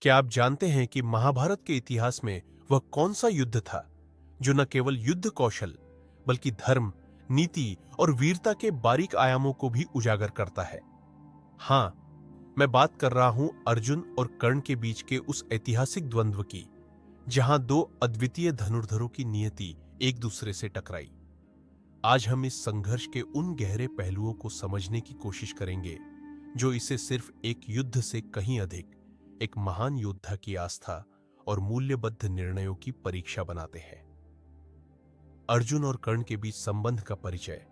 क्या आप जानते हैं कि महाभारत के इतिहास में वह कौन सा युद्ध था जो न केवल युद्ध कौशल बल्कि धर्म, नीति और वीरता के बारीक आयामों को भी उजागर करता है? हाँ, मैं बात कर रहा हूं अर्जुन और कर्ण के बीच के उस ऐतिहासिक द्वंद्व की, जहां दो अद्वितीय धनुर्धरों की नियति एक दूसरे से टकराई। आज हम इस संघर्ष के उन गहरे पहलुओं को समझने की कोशिश करेंगे जो इसे सिर्फ एक युद्ध से कहीं अधिक एक महान योद्धा की आस्था और मूल्यबद्ध निर्णयों की परीक्षा बनाते हैं। अर्जुन और कर्ण के बीच संबंध का परिचय।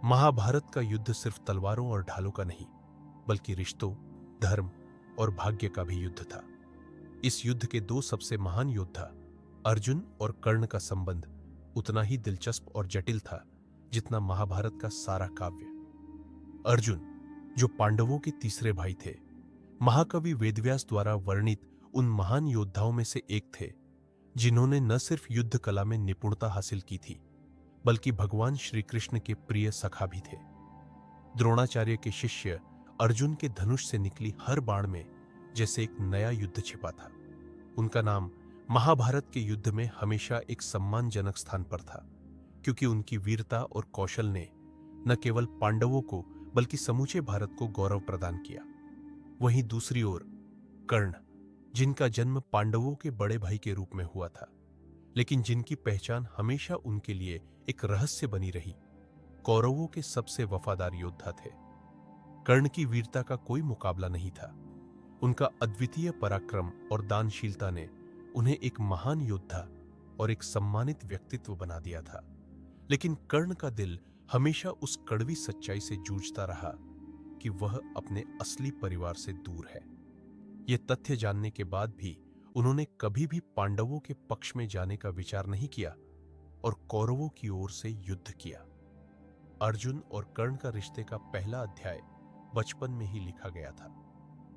महाभारत का युद्ध सिर्फ तलवारों और ढालों का नहीं, बल्कि रिश्तों, धर्म और भाग्य का भी युद्ध था। इस युद्ध के दो सबसे महान योद्धा अर्जुन और कर्ण का संबंध उतना ही दिलचस्प और जटिल था जितना महाभारत का सारा काव्य। अर्जुन, जो पांडवों के तीसरे भाई थे, महाकवि वेदव्यास द्वारा वर्णित उन महान योद्धाओं में से एक थे जिन्होंने न सिर्फ युद्ध कला में निपुणता हासिल की थी, बल्कि भगवान श्री कृष्ण के प्रिय सखा भी थे। द्रोणाचार्य के शिष्य अर्जुन के धनुष से निकली हर बाण में जैसे एक नया युद्ध छिपा था। उनका नाम महाभारत के युद्ध में हमेशा एक सम्मानजनक स्थान पर था, क्योंकि उनकी वीरता और कौशल ने न केवल पांडवों को बल्कि समूचे भारत को गौरव प्रदान किया। वहीं दूसरी ओर कर्ण, जिनका जन्म पांडवों के बड़े भाई के रूप में हुआ था, लेकिन जिनकी पहचान हमेशा उनके लिए एक रहस्य बनी रही, कौरवों के सबसे वफादार योद्धा थे। कर्ण की वीरता का कोई मुकाबला नहीं था। उनका अद्वितीय पराक्रम और दानशीलता ने उन्हें एक महान योद्धा और एक सम्मानित व्यक्तित्व बना दिया था। लेकिन कर्ण का दिल हमेशा उस कड़वी सच्चाई से जूझता रहा कि वह अपने असली परिवार से दूर है। यह तथ्य जानने के बाद भी उन्होंने कभी भी पांडवों के पक्ष में जाने का विचार नहीं किया और कौरवों की ओर से युद्ध किया। अर्जुन और कर्ण का रिश्ते का पहला अध्याय बचपन में ही लिखा गया था,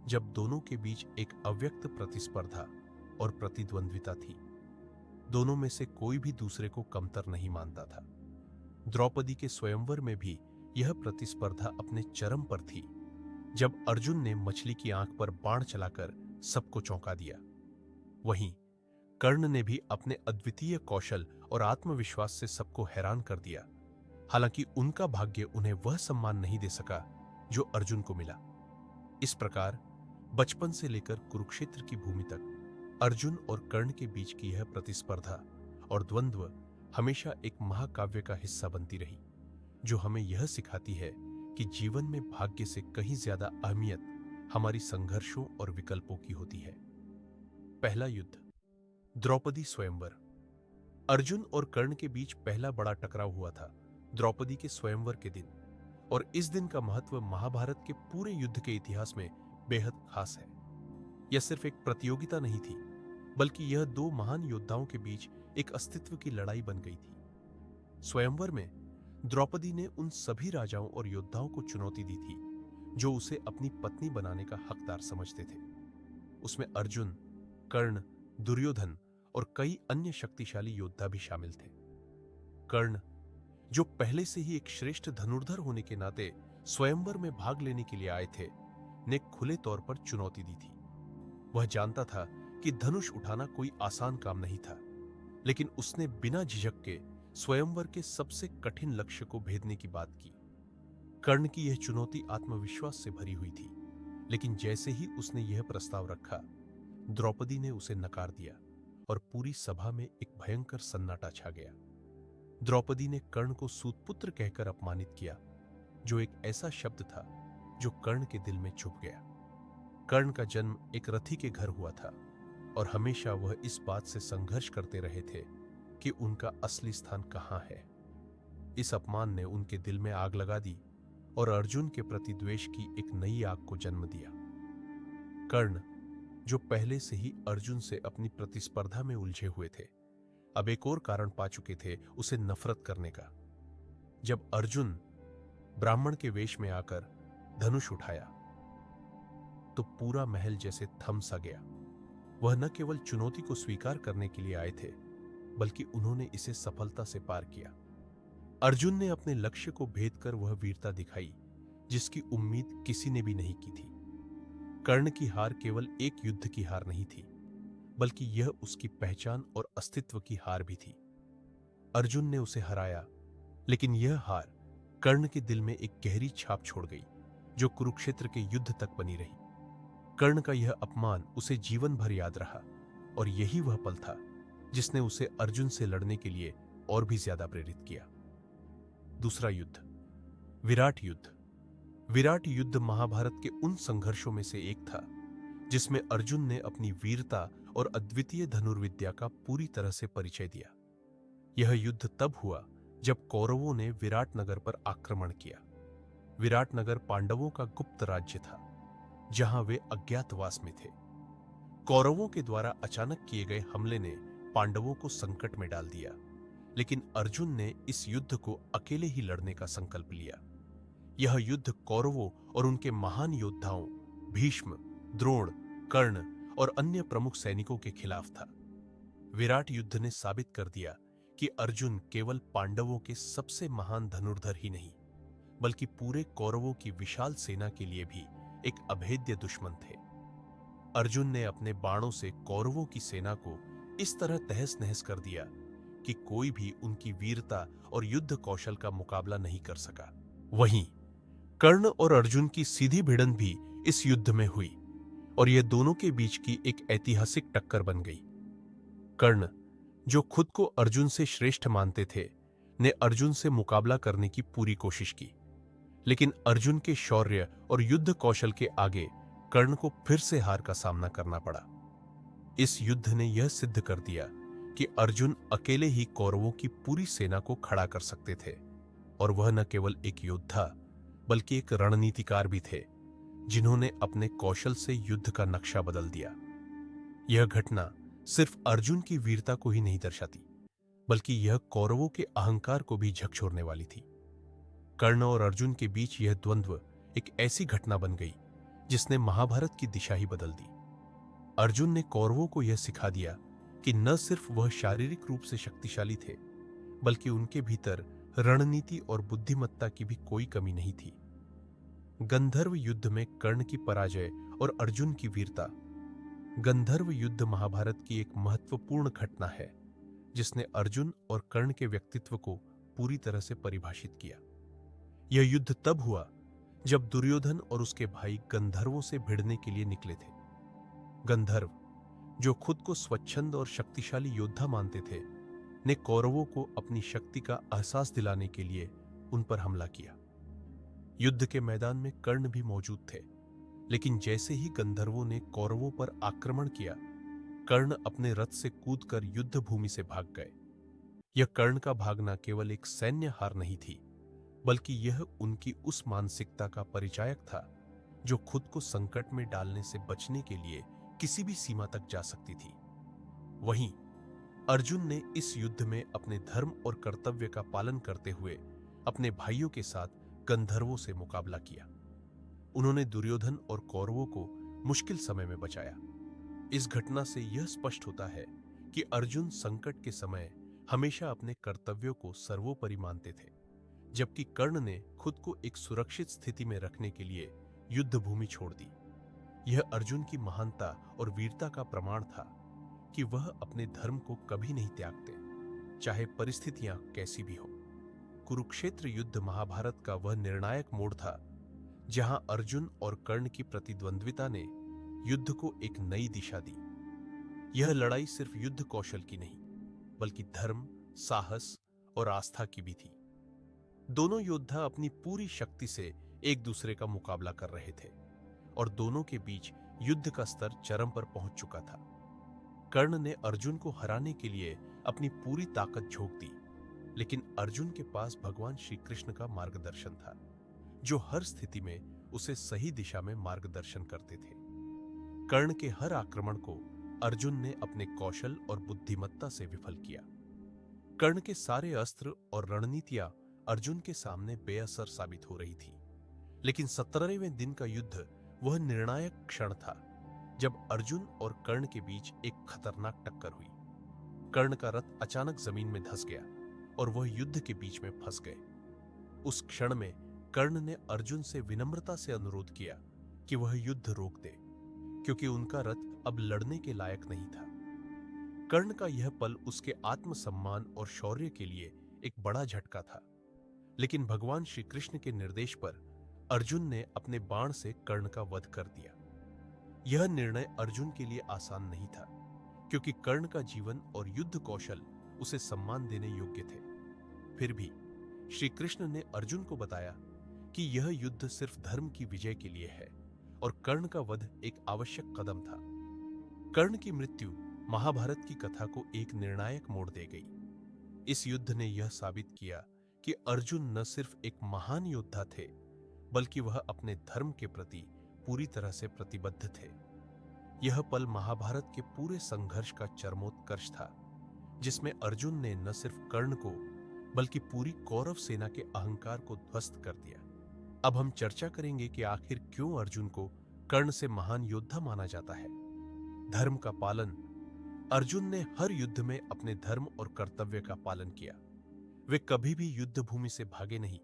जब दोनों के बीच एक अव्यक्त प्रतिस्पर्धा और प्रतिद्वंद्विता थी। दोनों में से कोई भी दूसरे को कमतर नहीं मानता था। द्रौपदी के स्वयंवर में भी यह प्रतिस्पर्धा अपने चरम पर थी, जब अर्जुन ने मछली की आंख पर बाण चलाकर सबको चौंका दिया। वहीं कर्ण ने भी अपने अद्वितीय कौशल और आत्मविश्वास से सबको हैरान कर दिया। हालांकि उनका भाग्य उन्हें वह सम्मान नहीं दे सका जो अर्जुन को मिला। इस प्रकार बचपन से लेकर कुरुक्षेत्र की भूमि तक अर्जुन और कर्ण के बीच की यह प्रतिस्पर्धा और द्वंद्व हमेशा एक महाकाव्य का हिस्सा बनती रही, जो हमें यह सिखाती है कि जीवन में भाग्य से कहीं ज्यादा अहमियत हमारी संघर्षों और विकल्पों की होती है। पहला युद्ध, द्रौपदी स्वयंवर। अर्जुन और कर्ण के बीच पहला बड़ा टकराव हुआ था द्रौपदी के स्वयंवर के दिन, और इस दिन का महत्व महाभारत के पूरे युद्ध के इतिहास में बेहद खास है। यह सिर्फ एक प्रतियोगिता नहीं थी, बल्कि यह दो महान योद्धाओं के बीच एक अस्तित्व की लड़ाई बन गई थी। स्वयंवर में द्रौपदी ने उन सभी राजाओं और योद्धाओं को चुनौती दी थी जो उसे अपनी पत्नी बनाने का हकदार समझते थे। उसमें अर्जुन, कर्ण, दुर्योधन और कई अन्य शक्तिशाली योद्धा भी शामिल थे। कर्ण, जो पहले से ही एक श्रेष्ठ धनुर्धर होने के नाते स्वयंवर में भाग लेने के लिए आए थे, ने खुले तौर पर चुनौती दी थी। वह जानता था कि धनुष उठाना कोई आसान काम नहीं था, लेकिन उसने बिना झिझक के स्वयंवर के सबसे कठिन लक्ष्य को भेदने की बात की। कर्ण की यह चुनौती आत्मविश्वास से भरी हुई थी, लेकिन जैसे ही उसने यह प्रस्ताव रखा, द्रौपदी ने उसे नकार दिया और पूरी सभा में एक भयंकर सन्नाटा छा गया। द्रौपदी ने कर्ण को सूतपुत्र कहकर अपमानित किया, जो एक ऐसा शब्द था जो कर्ण के दिल में छुप गया। कर्ण का जन्म एक रथी के घर हुआ था और हमेशा वह इस बात से संघर्ष करते रहे थे कि उनका असली स्थान कहां है। इस अपमान ने उनके दिल में आग लगा दी और अर्जुन के प्रति द्वेष की एक नई आग को जन्म दिया। कर्ण, जो पहले से ही अर्जुन से अपनी प्रतिस्पर्धा में उलझे हुए थे, अब एक और कारण पा चुके थे उसे नफरत करने का। जब अर्जुन ब्राह्मण के वेश में आकर धनुष उठाया, तो पूरा महल जैसे थम सा गया। वह न केवल चुनौती को स्वीकार करने के लिए आए थे, बल्कि उन्होंने इसे सफलता से पार किया। अर्जुन ने अपने लक्ष्य को भेद कर वह वीरता दिखाई जिसकी उम्मीद किसी ने भी नहीं की थी। कर्ण की हार केवल एक युद्ध की हार नहीं थी, बल्कि यह उसकी पहचान और अस्तित्व की हार भी थी। अर्जुन ने उसे हराया, लेकिन यह हार कर्ण के दिल में एक गहरी छाप छोड़ गई, जो कुरुक्षेत्र के युद्ध तक बनी रही। कर्ण का यह अपमान उसे जीवन भर याद रहा, और यही वह पल था जिसने उसे अर्जुन से लड़ने के लिए और भी ज्यादा प्रेरित किया। दूसरा युद्ध, विराट युद्ध। विराट युद्ध महाभारत के उन संघर्षों में से एक था जिसमें अर्जुन ने अपनी वीरता और अद्वितीय धनुर्विद्या का पूरी तरह से परिचय दिया। यह युद्ध तब हुआ जब कौरवों ने विराट नगर पर आक्रमण किया। विराट नगर पांडवों का गुप्त राज्य था, जहां वे अज्ञातवास में थे। कौरवों के द्वारा अचानक किए गए हमले ने पांडवों को संकट में डाल दिया, लेकिन अर्जुन ने इस युद्ध को अकेले ही लड़ने का संकल्प लिया। यह युद्ध कौरवों और उनके महान योद्धाओं भीष्म, द्रोण, कर्ण और अन्य प्रमुख सैनिकों के खिलाफ था। विराट युद्ध ने साबित कर दिया कि अर्जुन केवल पांडवों के सबसे महान धनुर्धर ही नहीं, बल्कि पूरे कौरवों की विशाल सेना के लिए भी एक अभेद्य दुश्मन थे। अर्जुन ने अपने बाणों से कौरवों की सेना को इस तरह तहस नहस कर दिया कि कोई भी उनकी वीरता और युद्ध कौशल का मुकाबला नहीं कर सका। वहीं कर्ण और अर्जुन की सीधी भिड़ंत भी इस युद्ध में हुई, और यह दोनों के बीच की एक ऐतिहासिक टक्कर बन गई। कर्ण, जो खुद को अर्जुन से श्रेष्ठ मानते थे, ने अर्जुन से मुकाबला करने की पूरी कोशिश की, लेकिन अर्जुन के शौर्य और युद्ध कौशल के आगे कर्ण को फिर से हार का सामना करना पड़ा। इस युद्ध ने यह सिद्ध कर दिया कि अर्जुन अकेले ही कौरवों की पूरी सेना को खड़ा कर सकते थे, और वह न केवल एक योद्धा बल्कि एक रणनीतिकार भी थे, जिन्होंने अपने कौशल से युद्ध का नक्शा बदल दिया। यह घटना सिर्फ अर्जुन की वीरता को ही नहीं दर्शाती, बल्कि यह कौरवों के अहंकार को भी झकझोरने वाली थी। कर्ण और अर्जुन के बीच यह द्वंद्व एक ऐसी घटना बन गई जिसने महाभारत की दिशा ही बदल दी। अर्जुन ने कौरवों को यह सिखा दिया कि न सिर्फ वह शारीरिक रूप से शक्तिशाली थे, बल्कि उनके भीतर रणनीति और बुद्धिमत्ता की भी कोई कमी नहीं थी। गंधर्व युद्ध में कर्ण की पराजय और अर्जुन की वीरता। गंधर्व युद्ध महाभारत की एक महत्वपूर्ण घटना है, जिसने अर्जुन और कर्ण के व्यक्तित्व को पूरी तरह से परिभाषित किया। यह युद्ध तब हुआ जब दुर्योधन और उसके भाई गंधर्वों से भिड़ने के लिए निकले थे। गंधर्व, जो खुद को स्वच्छंद और शक्तिशाली योद्धा मानते थे, ने कौरवों को अपनी शक्ति का एहसास दिलाने के लिए उन पर हमला किया। युद्ध के मैदान में कर्ण भी मौजूद थे, लेकिन जैसे ही गंधर्वों ने कौरवों पर आक्रमण किया, कर्ण अपने रथ से कूदकर युद्ध भूमि से भाग गए। यह कर्ण का भागना केवल एक सैन्य हार नहीं थी, बल्कि यह उनकी उस मानसिकता का परिचायक था जो खुद को संकट में डालने से बचने के लिए किसी भी सीमा तक जा सकती थी। वहीं अर्जुन ने इस युद्ध में अपने धर्म और कर्तव्य का पालन करते हुए अपने भाइयों के साथ गंधर्वों से मुकाबला किया। उन्होंने दुर्योधन और कौरवों को मुश्किल समय में बचाया। इस घटना से यह स्पष्ट होता है कि अर्जुन संकट के समय हमेशा अपने कर्तव्यों को सर्वोपरि मानते थे, जबकि कर्ण ने खुद को एक सुरक्षित स्थिति में रखने के लिए युद्ध भूमि छोड़ दी। यह अर्जुन की महानता और वीरता का प्रमाण था कि वह अपने धर्म को कभी नहीं त्यागते, चाहे परिस्थितियां कैसी भी हो। कुरुक्षेत्र युद्ध महाभारत का वह निर्णायक मोड़ था जहां अर्जुन और कर्ण की प्रतिद्वंद्विता ने युद्ध को एक नई दिशा दी। यह लड़ाई सिर्फ युद्ध कौशल की नहीं, बल्कि धर्म, साहस और आस्था की भी थी। दोनों योद्धा अपनी पूरी शक्ति से एक दूसरे का मुकाबला कर रहे थे, और दोनों के बीच युद्ध का स्तर चरम पर पहुंच चुका था। कर्ण ने अर्जुन को हराने के लिए अपनी पूरी ताकत झोंक दी, लेकिन अर्जुन के पास भगवान श्री कृष्ण का मार्गदर्शन था, जो हर स्थिति में उसे सही दिशा में मार्गदर्शन करते थे। कर्ण के हर आक्रमण को अर्जुन ने अपने कौशल और बुद्धिमत्ता से विफल किया। कर्ण के सारे अस्त्र और रणनीतियां अर्जुन के सामने बेअसर साबित हो रही थी, लेकिन 17वें दिन का युद्ध वह निर्णायक क्षण था जब अर्जुन और कर्ण के बीच एक खतरनाक टक्कर हुई। कर्ण का रथ अचानक जमीन में धंस गया और वह युद्ध के बीच में फंस गए। उस क्षण में कर्ण ने अर्जुन से विनम्रता से अनुरोध किया कि वह युद्ध रोक दे, क्योंकि उनका रथ अब लड़ने के लायक नहीं था। कर्ण का यह पल उसके आत्मसम्मान और शौर्य के लिए एक बड़ा झटका था। लेकिन भगवान श्री कृष्ण के निर्देश पर अर्जुन ने अपने बाण से कर्ण का वध कर दिया। यह निर्णय अर्जुन के लिए आसान नहीं था, क्योंकि कर्ण का जीवन और युद्ध कौशल उसे सम्मान देने योग्य थे। फिर भी श्री कृष्ण ने अर्जुन को बताया कि यह युद्ध सिर्फ धर्म की विजय के लिए है और कर्ण का वध एक आवश्यक कदम था। कर्ण की मृत्यु महाभारत की कथा को एक निर्णायक मोड़ दे गई। इस युद्ध ने यह साबित किया कि अर्जुन न सिर्फ एक महान योद्धा थे, बल्कि वह अपने धर्म के प्रति पूरी तरह से प्रतिबद्ध थे। यह पल महाभारत के पूरे संघर्ष का चरमोत्कर्ष था, जिसमें अर्जुन ने न सिर्फ कर्ण को बल्कि पूरी कौरव सेना के अहंकार को ध्वस्त कर दिया। अब हम चर्चा करेंगे कि आखिर क्यों अर्जुन को कर्ण से महान योद्धा माना जाता है। धर्म का पालन। अर्जुन ने हर युद्ध में अपने धर्म और कर्तव्य का पालन किया। वे कभी भी युद्ध भूमि से भागे नहीं,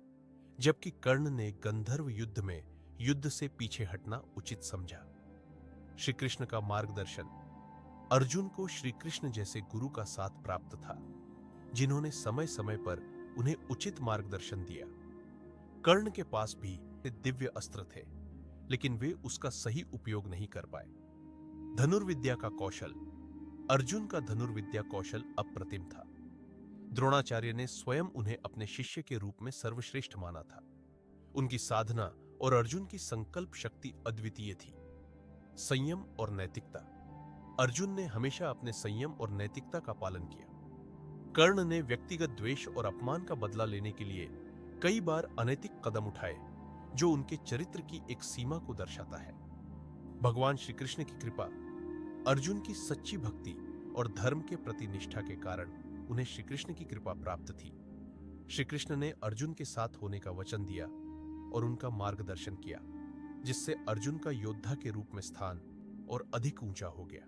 जबकि कर्ण ने गंधर्व युद्ध में युद्ध से पीछे हटना उचित समझा। श्री कृष्ण का मार्गदर्शन। अर्जुन को श्री कृष्ण जैसे गुरु का साथ प्राप्त था, जिन्होंने समय समय पर उन्हें उचित मार्गदर्शन दिया। कर्ण के पास भी दिव्य अस्त्र थे, लेकिन वे उसका सही उपयोग नहीं कर पाए। धनुर्विद्या का कौशल। अर्जुन का धनुर्विद्या कौशल अप्रतिम था। द्रोणाचार्य ने स्वयं उन्हें अपने शिष्य के रूप में सर्वश्रेष्ठ माना था। उनकी साधना और अर्जुन की संकल्प शक्ति अद्वितीय थी। संयम और नैतिकता। अर्जुन ने हमेशा अपने संयम और नैतिकता का पालन किया। कर्ण ने व्यक्तिगत द्वेष और अपमान का बदला लेने के लिए कई बार अनैतिक कदम उठाए, जो उनके चरित्र की एक सीमा को दर्शाता है। भगवान श्री कृष्ण की कृपा। अर्जुन की सच्ची भक्ति और धर्म के प्रति निष्ठा के कारण उन्हें श्री कृष्ण की कृपा प्राप्त थी। श्री कृष्ण ने अर्जुन के साथ होने का वचन दिया और उनका मार्गदर्शन किया, जिससे अर्जुन का योद्धा के रूप में स्थान और अधिक ऊंचा हो गया।